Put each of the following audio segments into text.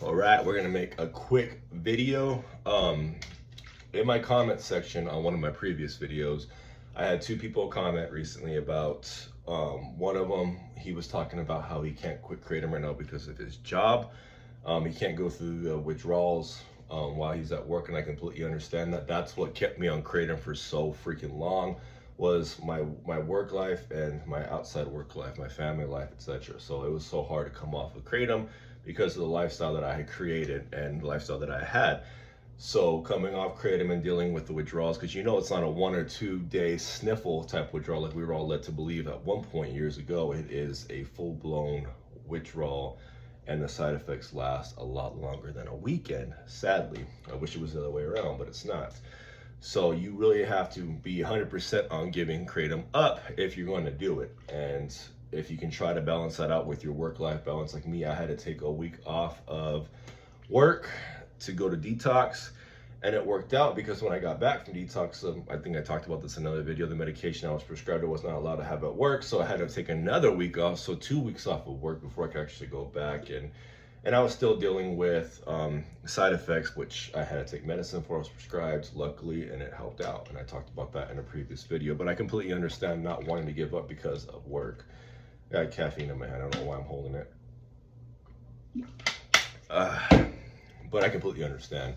All right, we're gonna make a quick video. In my comment section on one of my previous videos, I had two people comment recently about one of them. He was talking about how he can't quit Kratom right now because of his job. He can't go through the withdrawals while he's at work, and I completely understand that. That's what kept me on Kratom for so freaking long, was my work life and my outside work life, my family life, etc. So it was so hard to come off of Kratom because of the lifestyle that I had created and the lifestyle that I had. So coming off Kratom and dealing with the withdrawals, because you know it's not a 1 or 2 day sniffle type withdrawal like we were all led to believe at one point years ago. It is a full-blown withdrawal, and the side effects last a lot longer than a weekend, sadly. I wish it was the other way around, but it's not. So you really have to be 100% on giving Kratom up if you're going to do it. And if you can try to balance that out with your work-life balance, like me, I had to take a week off of work to go to detox, and it worked out because when I got back from detox, I think I talked about this in another video, the medication I was prescribed I was not allowed to have at work, so I had to take another week off, so 2 weeks off of work before I could actually go back. And I was still dealing with side effects, which I had to take medicine for. I was prescribed, luckily, and it helped out. And I talked about that in a previous video. But I completely understand not wanting to give up because of work. I got caffeine in my hand. I don't know why I'm holding it. But I completely understand.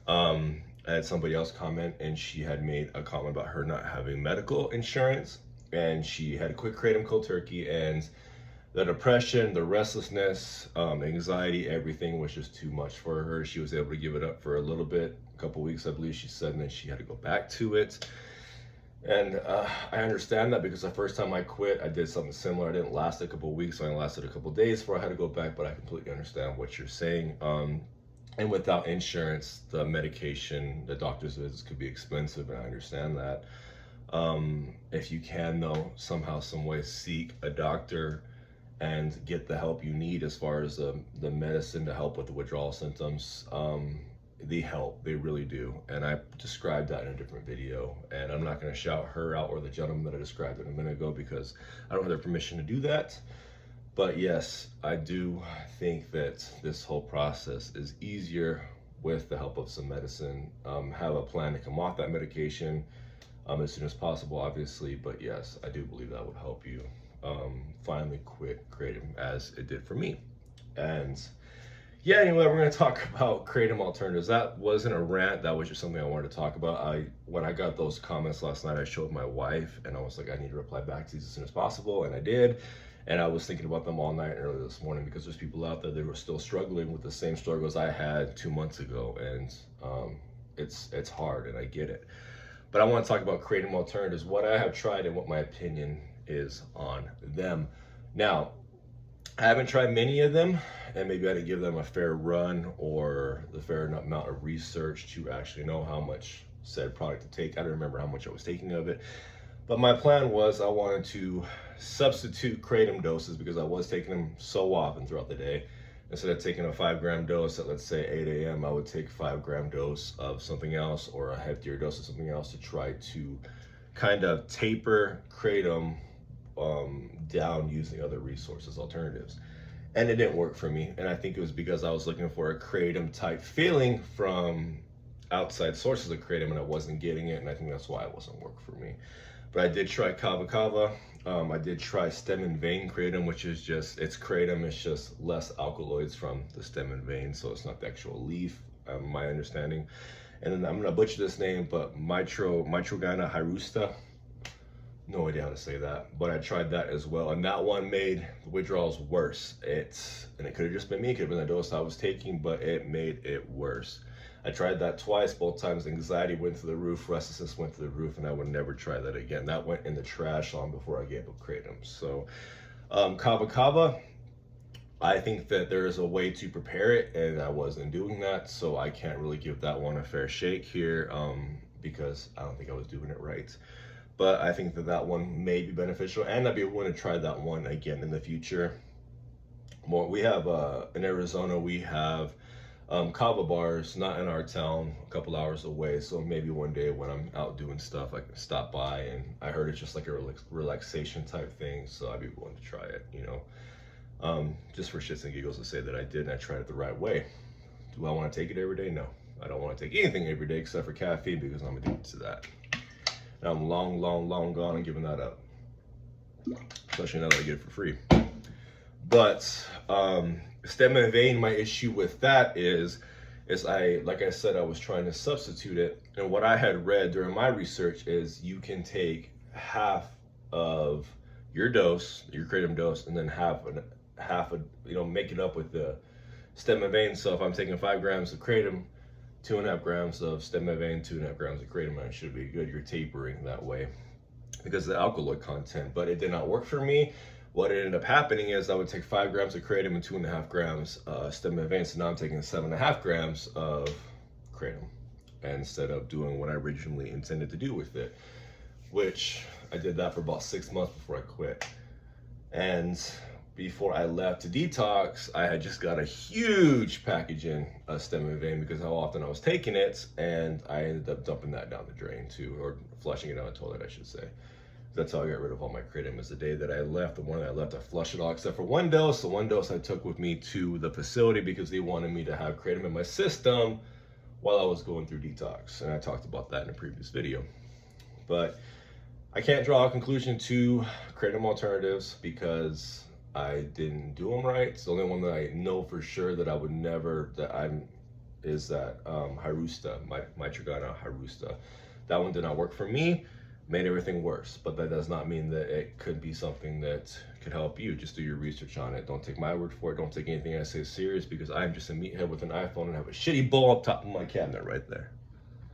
I had somebody else comment, and she had made a comment about her not having medical insurance. And she had quit Kratom cold turkey, and the depression, the restlessness, anxiety, everything was just too much for her. She was able to give it up for a little bit, a couple weeks, I believe she said, and then she had to go back to it. And I understand that because the first time I quit, I did something similar. I didn't last a couple weeks, so I lasted a couple days before I had to go back, but I completely understand what you're saying. And without insurance, the medication, the doctor's visits could be expensive, and I understand that. If you can, though, somehow, some way, seek a doctor and get the help you need as far as the medicine to help with the withdrawal symptoms. They help, they really do. And I described that in a different video, and I'm not gonna shout her out or the gentleman that I described it a minute ago because I don't have their permission to do that. But yes, I do think that this whole process is easier with the help of some medicine. Have a plan to come off that medication as soon as possible, obviously, but yes, I do believe that would help you finally quit Kratom, as it did for me. And yeah, anyway, we're going to talk about Kratom alternatives. That wasn't a rant, that was just something I wanted to talk about. When I got those comments last night, I showed my wife, and I was like, I need to reply back to these as soon as possible, and I did. And I was thinking about them all night and early this morning because there's people out there that were still struggling with the same struggles I had 2 months ago, and it's hard, and I get it. But I want to talk about Kratom alternatives, what I have tried and what my opinion is on them. Now, I haven't tried many of them, and maybe I didn't give them a fair run or the fair amount of research to actually know how much said product to take. I don't remember how much I was taking of it. But my plan was I wanted to substitute Kratom doses because I was taking them so often throughout the day. Instead of taking a 5-gram dose at, let's say, 8 a.m., I would take a 5-gram dose of something else or a heftier dose of something else to try to kind of taper Kratom down using other resources, alternatives. And it didn't work for me. And I think it was because I was looking for a Kratom type feeling from outside sources of Kratom, and I wasn't getting it. And I think that's why it wasn't working for me. But I did try Kava Kava. I did try stem and vein Kratom, which is just, it's Kratom, it's just less alkaloids from the stem and vein, so it's not the actual leaf, my understanding. And then I'm gonna butcher this name, but Mitrogynna hyrusta. No idea how to say that, but I tried that as well, and that one made the withdrawals worse. And it could have just been me, it could have been the dose I was taking, but it made it worse. I tried that twice, both times anxiety went through the roof, restlessness went through the roof, and I would never try that again. That went in the trash long before I gave up Kratom. So Kava Kava, I think that there is a way to prepare it, and I wasn't doing that, so I can't really give that one a fair shake here because I don't think I was doing it right. But I think that that one may be beneficial, and I'd be willing to try that one again in the future. We have in Arizona, we have kava bars, not in our town, a couple hours away. So maybe one day when I'm out doing stuff, I can stop by. And I heard it's just like a relaxation type thing, so I'd be willing to try it, you know. just for shits and giggles to say that I did and I tried it the right way. Do I want to take it every day? No, I don't want to take anything every day except for caffeine because I'm addicted to that. And I'm long gone and giving that up, especially now that I get it for free. But stem and vein, my issue with that is like I said, I was trying to substitute it, and what I had read during my research is you can take half of your dose, your kratom dose, and then half make it up with the stem and vein. So if I'm taking 5 grams of kratom, 2.5 grams of stem and vein, 2.5 grams of kratom, and it should be good. You're tapering that way because of the alkaloid content, but it did not work for me. What ended up happening is I would take 5 grams of kratom and 2.5 grams stem and vein. So now I'm taking 7.5 grams of kratom instead of doing what I originally intended to do with it, which I did that for about 6 months before I quit. And before I left to detox, I had just got a huge package in stem and vein because how often I was taking it, and I ended up dumping that down the drain too, or flushing it down the toilet, I should say. That's how I got rid of all my kratom. Is the day that I left, the one that I left, I flushed it all except for 1 dose. The 1 dose I took with me to the facility because they wanted me to have kratom in my system while I was going through detox. And I talked about that in a previous video. But I can't draw a conclusion to kratom alternatives because I didn't do them right. It's the only one that I know for sure that I would never, is that Harusta, Mitragana Harusta. That one did not work for me. Made everything worse, but that does not mean that it could be something that could help you. Just do your research on it. Don't take my word for it. Don't take anything I say serious because I'm just a meathead with an iPhone and have a shitty bowl up top of my cabinet right there.